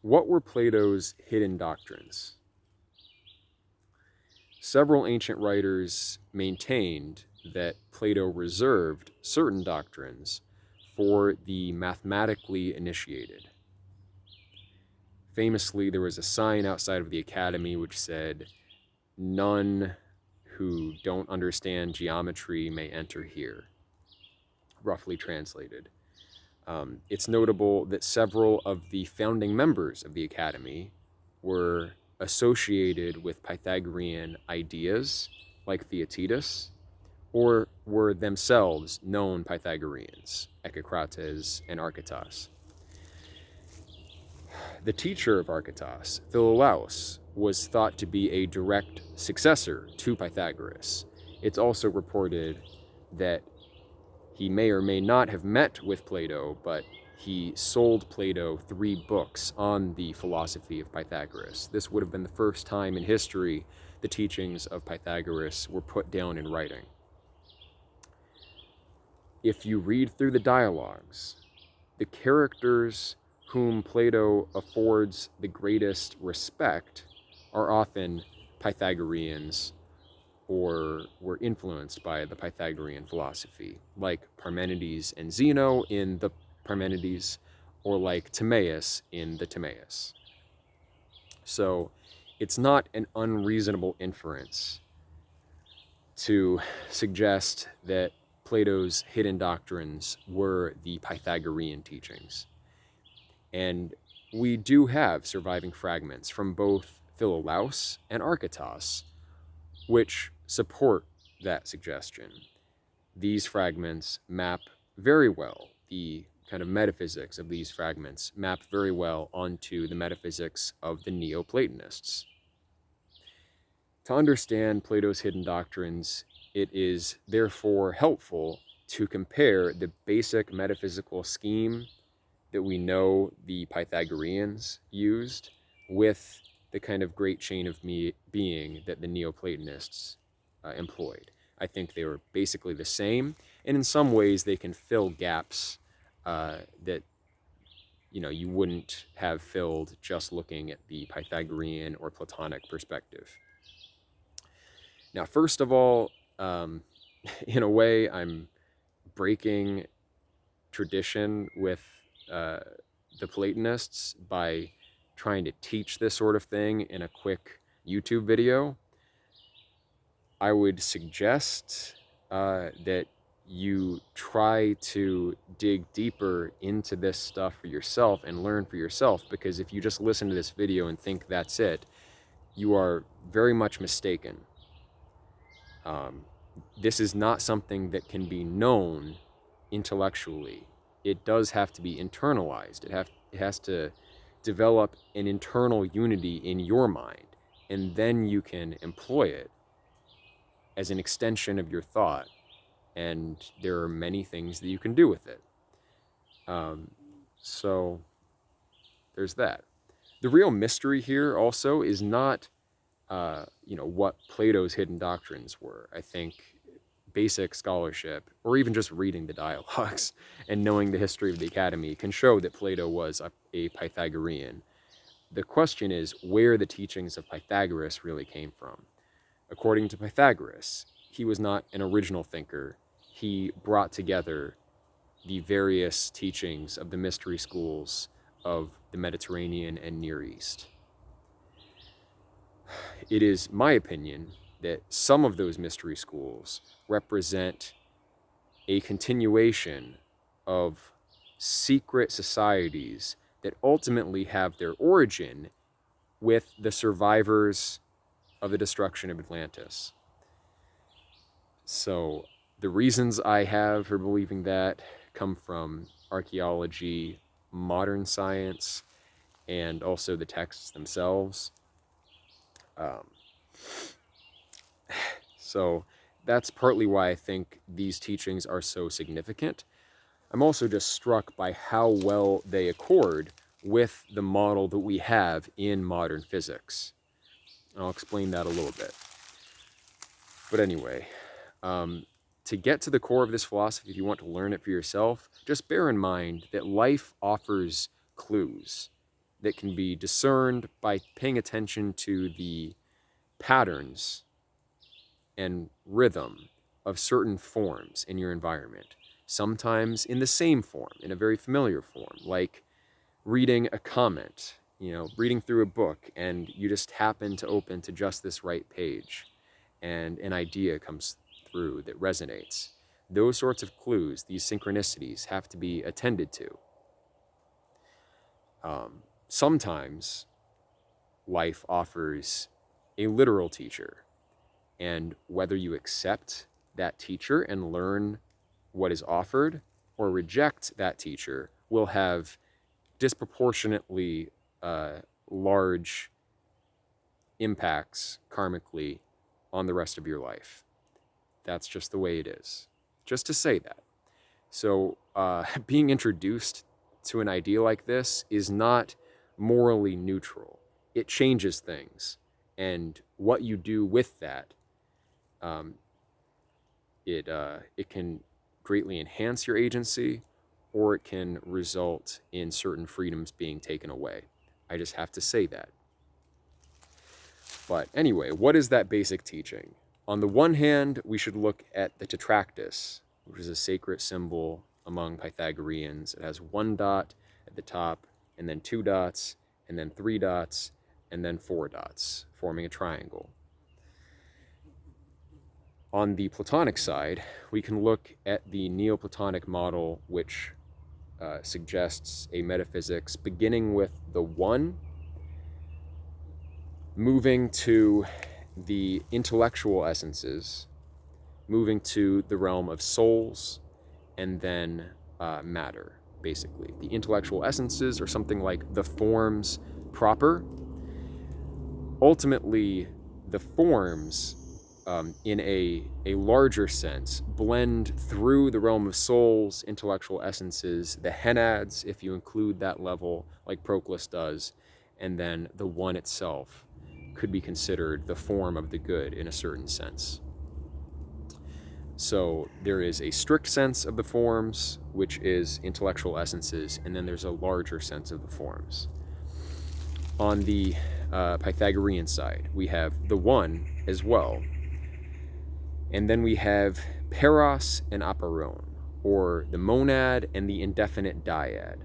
What were Plato's hidden doctrines? Several ancient writers maintained that Plato reserved certain doctrines for the mathematically initiated. Famously, there was a sign outside of the academy which said, "None who don't understand geometry may enter here," roughly translated. It's notable that several of the founding members of the academy were associated with Pythagorean ideas, like Theaetetus, or were themselves known Pythagoreans, Echecrates and Archytas. The teacher of Archytas, Philolaus, was thought to be a direct successor to Pythagoras. It's also reported that he may or may not have met with Plato, but he sold Plato 3 books on the philosophy of Pythagoras. This would have been the first time in history the teachings of Pythagoras were put down in writing. If you read through the dialogues, the characters whom Plato affords the greatest respect are often Pythagoreans or were influenced by the Pythagorean philosophy, like Parmenides and Zeno in the Parmenides, or like Timaeus in the Timaeus. So it's not an unreasonable inference to suggest that Plato's hidden doctrines were the Pythagorean teachings. And we do have surviving fragments from both Philolaus and Archytas, which support that suggestion. These fragments map very well, the kind of metaphysics of these fragments map very well onto the metaphysics of the Neoplatonists. To understand Plato's hidden doctrines, it is therefore helpful to compare the basic metaphysical scheme that we know the Pythagoreans used with the kind of great chain of being that the Neoplatonists employed. I think they were basically the same, and in some ways they can fill gaps that you wouldn't have filled just looking at the Pythagorean or Platonic perspective. Now, first of all, in a way, I'm breaking tradition with the Platonists by trying to teach this sort of thing in a quick YouTube video. I would suggest that you try to dig deeper into this stuff for yourself and learn for yourself, because if you just listen to this video and think that's it, you are very much mistaken. This is not something that can be known intellectually. It does have to be internalized. It has to develop an internal unity in your mind, and then you can employ it as an extension of your thought, and there are many things that you can do with it. So there's that. The real mystery here also is not what Plato's hidden doctrines were. I think basic scholarship, or even just reading the dialogues and knowing the history of the academy, can show that Plato was a Pythagorean. The question is where the teachings of Pythagoras really came from. According to Pythagoras, he was not an original thinker. He brought together the various teachings of the mystery schools of the Mediterranean and Near East. It is my opinion that some of those mystery schools represent a continuation of secret societies that ultimately have their origin with the survivors of the destruction of Atlantis. So the reasons I have for believing that come from archaeology, modern science, and also the texts themselves. So that's partly why I think these teachings are so significant. I'm also just struck by how well they accord with the model that we have in modern physics. And I'll explain that a little bit. But anyway, to get to the core of this philosophy, if you want to learn it for yourself, just bear in mind that life offers clues that can be discerned by paying attention to the patterns and rhythm of certain forms in your environment, sometimes in the same form, in a very familiar form, like reading a comment, reading through a book, and you just happen to open to just this right page, and an idea comes through that resonates. Those sorts of clues, these synchronicities, have to be attended to. Sometimes life offers a literal teacher, and whether you accept that teacher and learn what is offered or reject that teacher will have disproportionately large impacts karmically on the rest of your life. That's just the way it is. Just to say that. So being introduced to an idea like this is not morally neutral. It changes things. And what you do with that, it can greatly enhance your agency, or it can result in certain freedoms being taken away. I just have to say that. But anyway, what is that basic teaching? On the one hand, we should look at the tetractys, which is a sacred symbol among Pythagoreans. It has 1 dot at the top, and then 2 dots, and then 3 dots, and then 4 dots, forming a triangle. On the Platonic side, we can look at the Neoplatonic model, which suggests a metaphysics beginning with the one, moving to the intellectual essences, moving to the realm of souls, and then matter, basically. The intellectual essences are something like the forms proper. Ultimately, the forms, in a larger sense, blend through the realm of souls, intellectual essences, the henads, if you include that level, like Proclus does, and then the one itself could be considered the form of the good in a certain sense. So there is a strict sense of the forms, which is intellectual essences, and then there's a larger sense of the forms. On the Pythagorean side, we have the one as well. And then we have Peros and Aporon, or the monad and the indefinite dyad.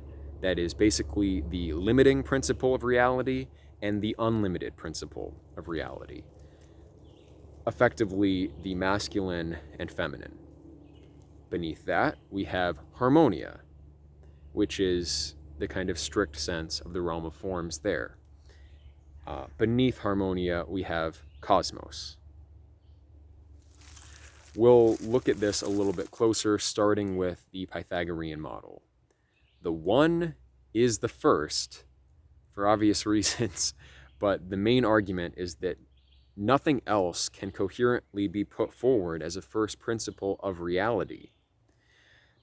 That is basically the limiting principle of reality and the unlimited principle of reality. Effectively, the masculine and feminine. Beneath that, we have Harmonia, which is the kind of strict sense of the realm of forms there. Beneath Harmonia, we have Cosmos. We'll look at this a little bit closer, starting with the Pythagorean model. The one is the first, for obvious reasons, but the main argument is that nothing else can coherently be put forward as a first principle of reality,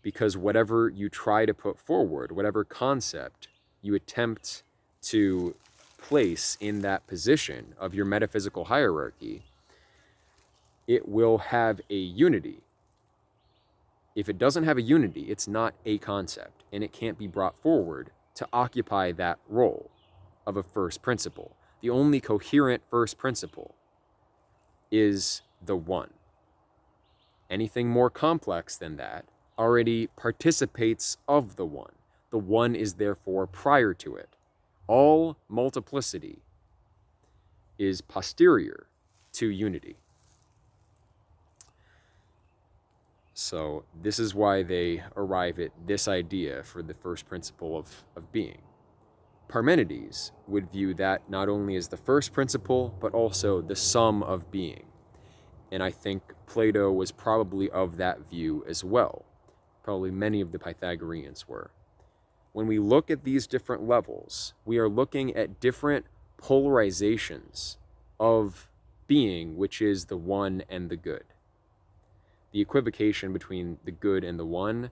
because whatever you try to put forward, whatever concept you attempt to place in that position of your metaphysical hierarchy, it will have a unity. If it doesn't have a unity, it's not a concept, and it can't be brought forward to occupy that role of a first principle. The only coherent first principle is the one. Anything more complex than that already participates of the one. The one is therefore prior to it. All multiplicity is posterior to unity. So this is why they arrive at this idea for the first principle of being. Parmenides would view that not only as the first principle, but also the sum of being. And I think Plato was probably of that view as well. Probably many of the Pythagoreans were. When we look at these different levels, we are looking at different polarizations of being, which is the one and the good. The equivocation between the good and the one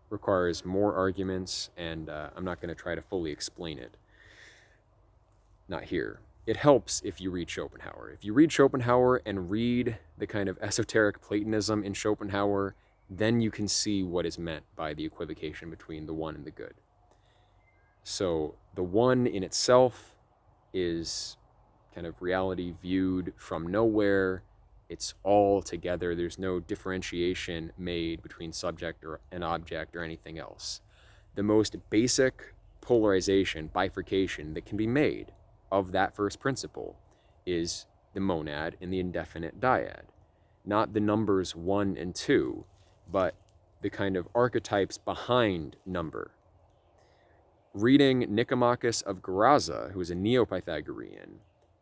requires more arguments, and I'm not going to try to fully explain it. Not here. It helps if you read Schopenhauer. If you read Schopenhauer and read the kind of esoteric Platonism in Schopenhauer, then you can see what is meant by the equivocation between the one and the good. So the one in itself is kind of reality viewed from nowhere. It's all together. There's no differentiation made between subject or an object or anything else. The most basic polarization, bifurcation that can be made of that first principle is the monad and the indefinite dyad. Not the numbers 1 and 2, but the kind of archetypes behind number. Reading Nicomachus of Geraza, who is a Neo-Pythagorean,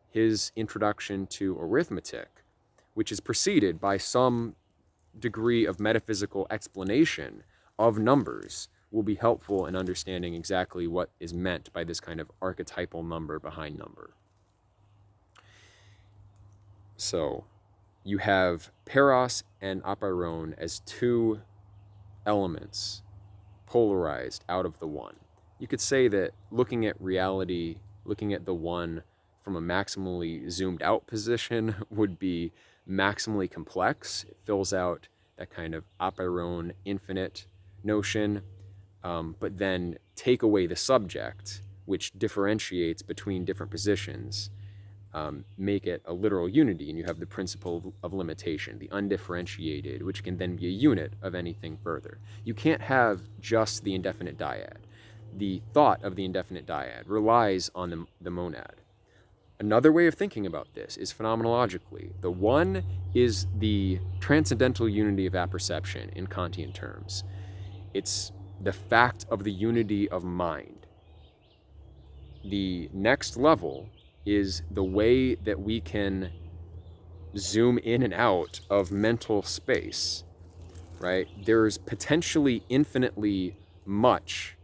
his introduction to arithmetic, which is preceded by some degree of metaphysical explanation of numbers, will be helpful in understanding exactly what is meant by this kind of archetypal number behind number. So you have peros and apeiron as two elements polarized out of the one. You could say that looking at reality, looking at the one from a maximally zoomed out position would be maximally complex. It fills out that kind of apeiron infinite notion, but then take away the subject, which differentiates between different positions, make it a literal unity, and you have the principle of limitation, the undifferentiated, which can then be a unit of anything further. You can't have just the indefinite dyad. The thought of the indefinite dyad relies on the monad. Another way of thinking about this is phenomenologically. The one is the transcendental unity of apperception in Kantian terms. It's the fact of the unity of mind. The next level is the way that we can zoom in and out of mental space, right? There's potentially infinitely much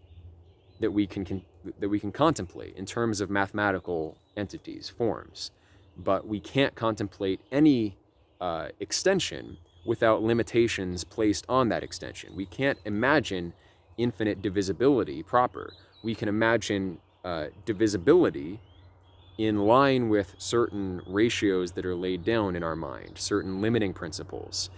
that we can contemplate in terms of mathematical entities, forms, but we can't contemplate any extension without limitations placed on that extension. We can't imagine infinite divisibility proper. We can imagine divisibility in line with certain ratios that are laid down in our mind, certain limiting principles.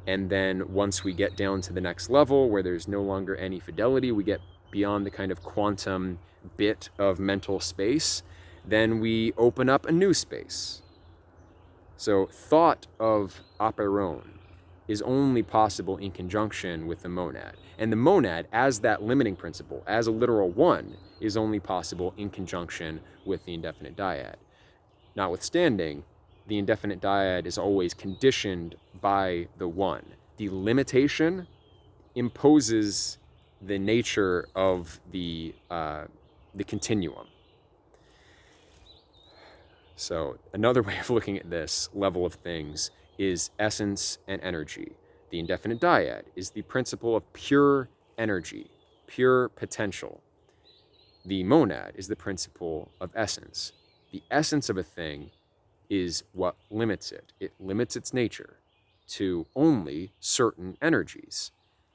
And then once we get down to the next level where there's no longer any fidelity, we get beyond the kind of quantum bit of mental space, then we open up a new space. So thought of apeiron is only possible in conjunction with the monad. And the monad, as that limiting principle, as a literal one, is only possible in conjunction with the indefinite dyad. Notwithstanding, the indefinite dyad is always conditioned by the one. The limitation imposes the nature of the continuum. So another way of looking at this level of things is essence and energy. The indefinite dyad is the principle of pure energy, pure potential. The monad is the principle of essence. The essence of a thing is what limits it. It limits its nature to only certain energies.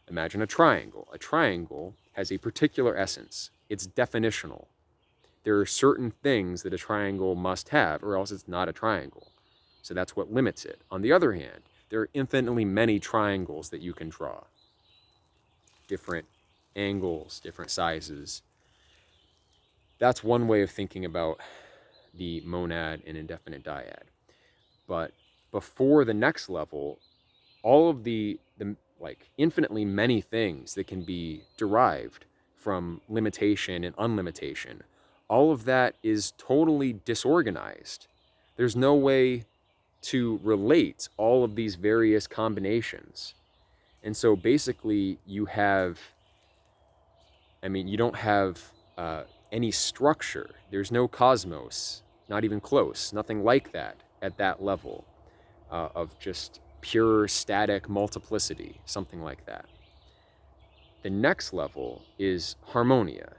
Imagine a triangle. A triangle has a particular essence. It's definitional. There are certain things that a triangle must have, or else it's not a triangle. So that's what limits it. On the other hand, there are infinitely many triangles that you can draw. Different angles, different sizes. That's one way of thinking about the monad and indefinite dyad. But before the next level, all of the like infinitely many things that can be derived from limitation and unlimitation, all of that is totally disorganized. There's no way to relate all of these various combinations. And so basically you don't have any structure. There's no cosmos, not even close, nothing like that at that level of just pure static multiplicity, something like that. The next level is harmonia,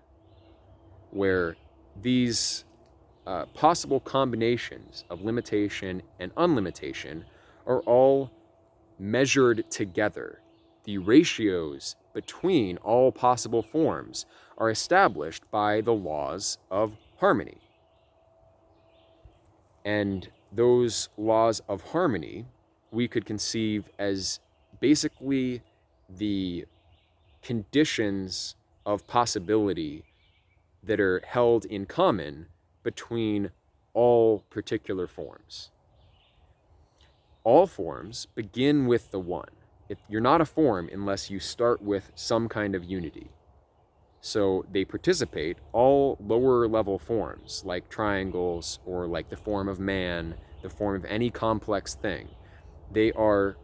where these possible combinations of limitation and unlimitation are all measured together. The ratios between all possible forms are established by the laws of harmony. And those laws of harmony we could conceive as basically the conditions of possibility that are held in common between all particular forms. All forms begin with the one. You're not a form unless you start with some kind of unity. So they participate, all lower level forms, like triangles or like the form of man, the form of any complex thing. They are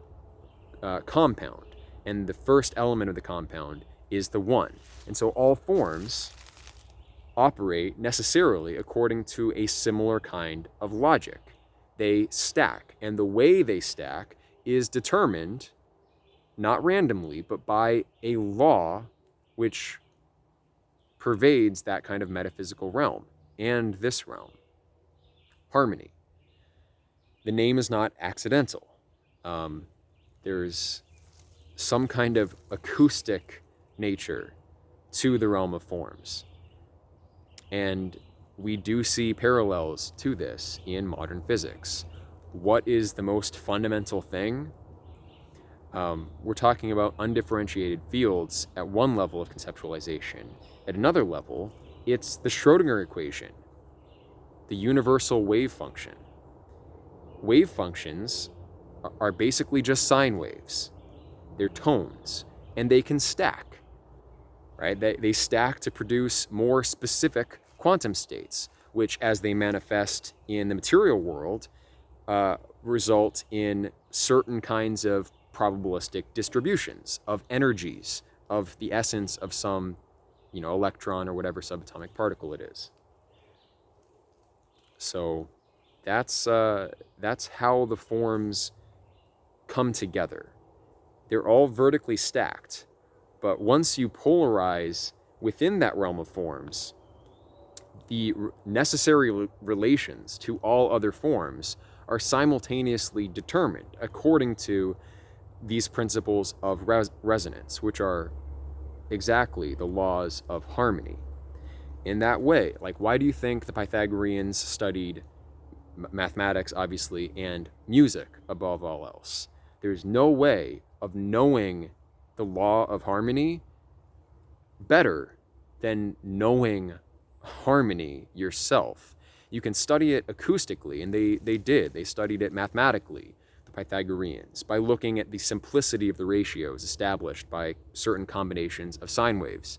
compound, and the first element of the compound is the one. And so all forms operate necessarily according to a similar kind of logic. They stack, and the way they stack is determined not randomly, but by a law which pervades that kind of metaphysical realm and this realm. Harmony. The name is not accidental. There's some kind of acoustic nature to the realm of forms. And we do see parallels to this in modern physics. What is the most fundamental thing? We're talking about undifferentiated fields at one level of conceptualization. At another level, it's the Schrödinger equation, the universal wave function. Wave functions are basically just sine waves. They're tones, and they can stack, right? They stack to produce more specific quantum states, which, as they manifest in the material world, result in certain kinds of probabilistic distributions of energies of the essence of some, electron or whatever subatomic particle it is. So that's how the forms come together. They're all vertically stacked, but once you polarize within that realm of forms, the necessary relations to all other forms are simultaneously determined according to these principles of resonance, which are exactly the laws of harmony. In that way, why do you think the Pythagoreans studied mathematics, obviously, and music above all else? There's no way of knowing the law of harmony better than knowing harmony yourself. You can study it acoustically, and they did. They studied it mathematically, the Pythagoreans, by looking at the simplicity of the ratios established by certain combinations of sine waves.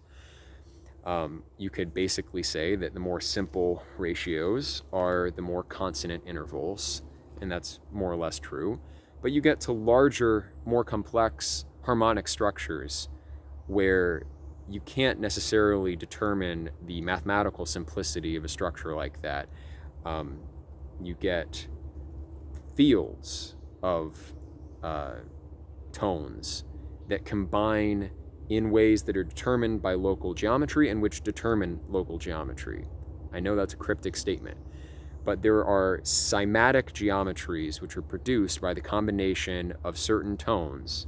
You could basically say that the more simple ratios are the more consonant intervals, and that's more or less true. But you get to larger, more complex harmonic structures where you can't necessarily determine the mathematical simplicity of a structure like that. You get fields of tones that combine in ways that are determined by local geometry and which determine local geometry. I know that's a cryptic statement, but there are cymatic geometries which are produced by the combination of certain tones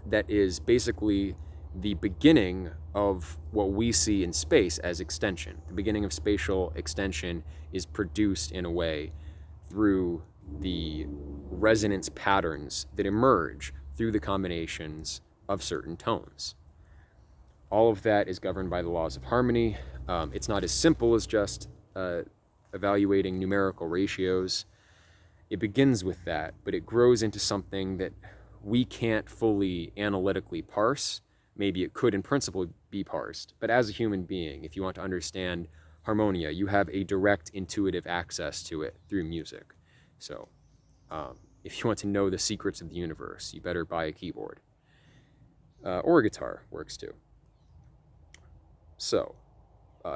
that is basically the beginning of what we see in space as extension. The beginning of spatial extension is produced in a way through the resonance patterns that emerge through the combinations of certain tones. All of that is governed by the laws of harmony. It's not as simple as just evaluating numerical ratios. It begins with that, but it grows into something that we can't fully analytically parse. Maybe it could in principle be parsed, but as a human being, if you want to understand harmonia, you have a direct intuitive access to it through music. So if you want to know the secrets of the universe, you better buy a keyboard. Or a guitar works too. So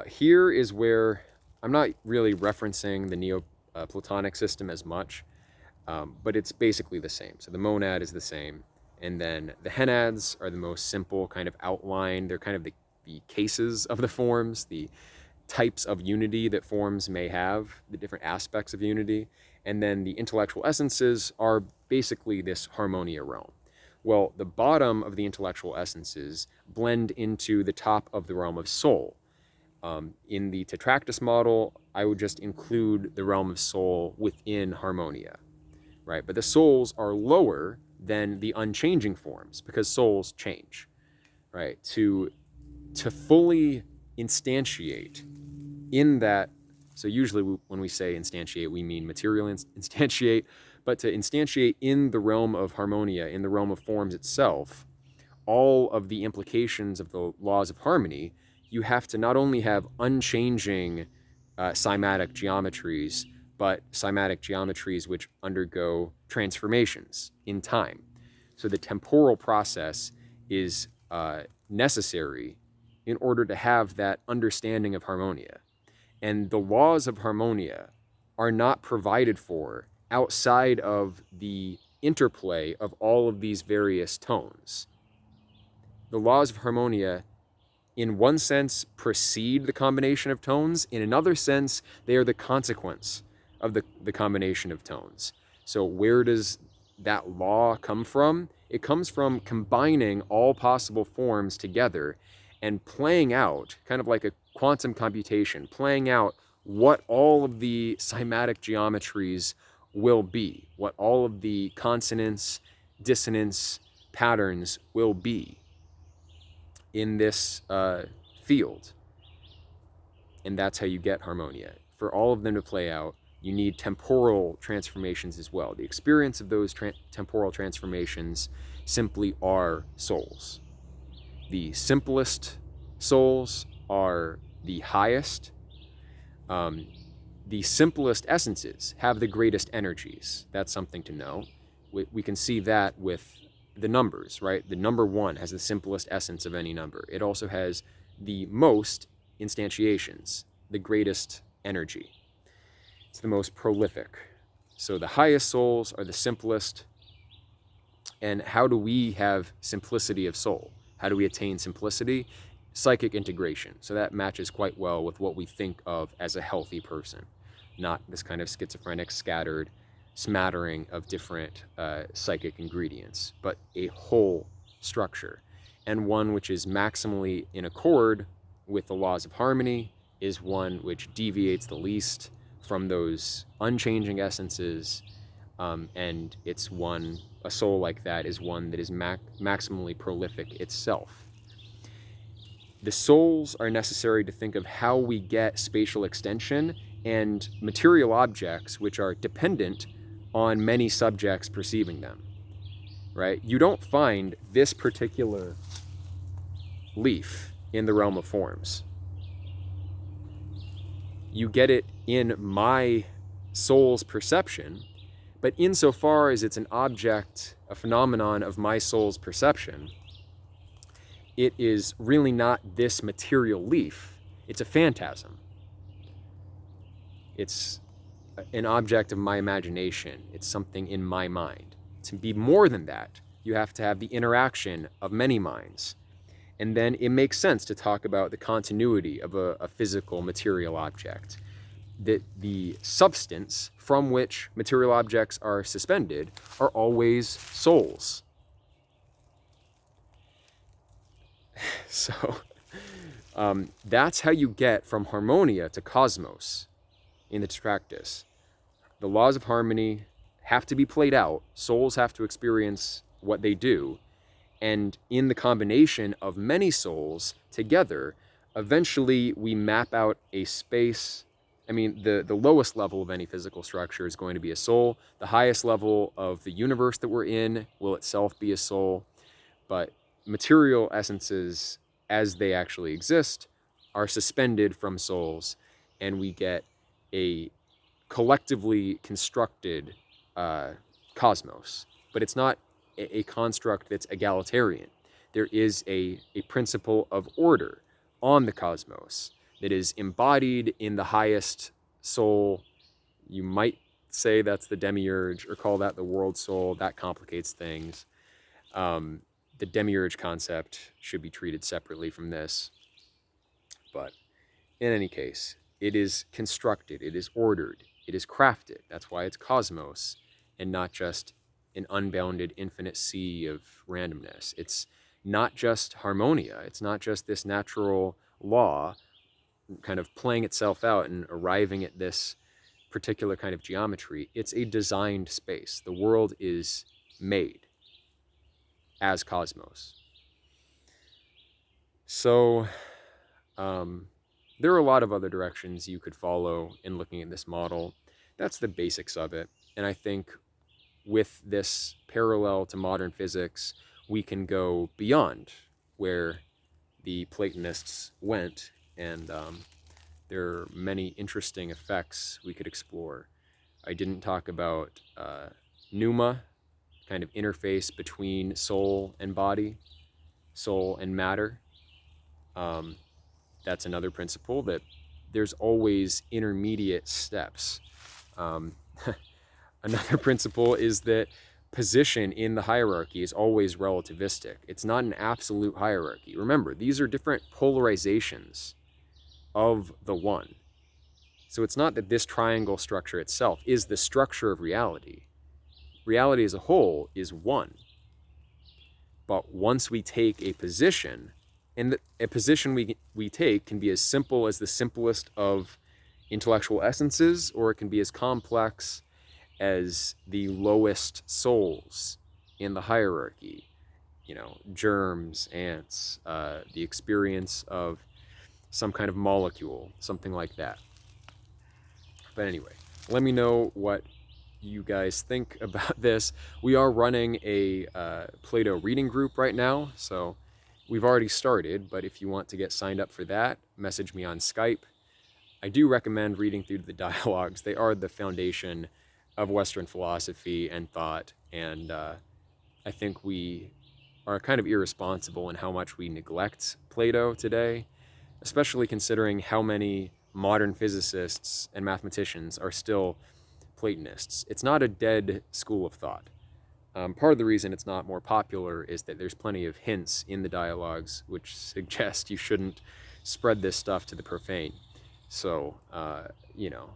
here is where I'm not really referencing the Neoplatonic system as much, but it's basically the same. So the monad is the same, and then the henads are the most simple kind of outline. They're kind of the cases of the forms, the types of unity that forms may have, the different aspects of unity, and then the intellectual essences are basically this harmonia realm. Well, the bottom of the intellectual essences blend into the top of the realm of soul. In the Tetractys model, I would just include the realm of soul within harmonia, right? But the souls are lower than the unchanging forms because souls change, right? To fully instantiate in that. So usually when we say instantiate, we mean material instantiate, but to instantiate in the realm of harmonia, in the realm of forms itself, all of the implications of the laws of harmony, you have to not only have unchanging cymatic geometries, but cymatic geometries which undergo transformations in time. So the temporal process is necessary in order to have that understanding of harmonia. And the laws of harmonia are not provided for outside of the interplay of all of these various tones. The laws of harmonia, in one sense, precede the combination of tones. In another sense, they are the consequence of the combination of tones. So where does that law come from? It comes from combining all possible forms together and playing out, kind of like a quantum computation, playing out what all of the cymatic geometries will be, what all of the consonance, dissonance patterns will be in this field. And that's how you get harmonia. For all of them to play out, you need temporal transformations as well. The experience of those temporal transformations simply are souls. The simplest souls are the highest. The simplest essences have the greatest energies. That's something to know. We can see that with the numbers, right? The number 1 has the simplest essence of any number. It also has the most instantiations, the greatest energy. It's the most prolific. So the highest souls are the simplest. And how do we have simplicity of soul? How do we attain simplicity? Psychic integration. So that matches quite well with what we think of as a healthy person, not this kind of schizophrenic, scattered smattering of different psychic ingredients, but a whole structure, and one which is maximally in accord with the laws of harmony, is one which deviates the least from those unchanging essences, and it's one, a soul like that is one that is maximally prolific itself. The souls are necessary to think of how we get spatial extension and material objects which are dependent on many subjects perceiving them, right? You don't find this particular leaf in the realm of forms. You get it in my soul's perception, but insofar as it's an object, a phenomenon of my soul's perception, it is really not this material leaf. It's a phantasm. It's an object of my imagination. It's something in my mind. To be more than that, you have to have the interaction of many minds. And then it makes sense to talk about the continuity of a physical material object. That the substance from which material objects are suspended are always souls. So that's how you get from harmonia to cosmos in the Tractus. The laws of harmony have to be played out. Souls have to experience what they do. And in the combination of many souls together, eventually we map out a space. I mean, the lowest level of any physical structure is going to be a soul. The highest level of the universe that we're in will itself be a soul. But material essences, as they actually exist, are suspended from souls, and we get a collectively constructed cosmos. But it's not a construct that's egalitarian. There is a principle of order on the cosmos that is embodied in the highest soul. You might say that's the demiurge, or call that the world soul. That complicates things. The demiurge concept should be treated separately from this. But in any case, it is constructed, it is ordered, it is crafted. That's why it's cosmos and not just an unbounded infinite sea of randomness. It's not just harmonia. It's not just this natural law kind of playing itself out and arriving at this particular kind of geometry. It's a designed space. The world is made as cosmos. So There are a lot of other directions you could follow in looking at this model. That's the basics of it. And I think with this parallel to modern physics, we can go beyond where the Platonists went, and there are many interesting effects we could explore. I didn't talk about pneuma, kind of interface between soul and body, soul and matter. That's another principle, that there's always intermediate steps. Another principle is that position in the hierarchy is always relativistic. It's not an absolute hierarchy. Remember, these are different polarizations of the one. So it's not that this triangle structure itself is the structure of reality. Reality as a whole is one. But once we take a position, and a position we take can be as simple as the simplest of intellectual essences, or it can be as complex as the lowest souls in the hierarchy. You know, germs, ants, the experience of some kind of molecule, something like that. But anyway, let me know what you guys think about this. We are running a Plato reading group right now, so we've already started, but if you want to get signed up for that, message me on Skype. I do recommend reading through the dialogues. They are the foundation of Western philosophy and thought, and I think we are kind of irresponsible in how much we neglect Plato today, especially considering how many modern physicists and mathematicians are still Platonists. It's not a dead school of thought. Part of the reason it's not more popular is that there's plenty of hints in the dialogues which suggest you shouldn't spread this stuff to the profane. So, you know,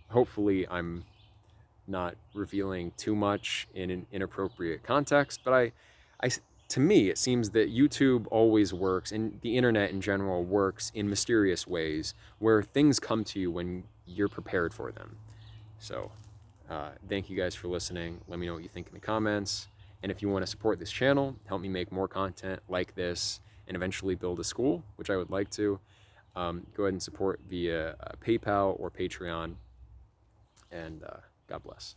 hopefully I'm not revealing too much in an inappropriate context, but to me, it seems that YouTube always works, and the internet in general works in mysterious ways where things come to you when you're prepared for them. So, thank you guys for listening. Let me know what you think in the comments. And if you want to support this channel, help me make more content like this, and eventually build a school, which I would like to, go ahead and support via PayPal or Patreon. And God bless.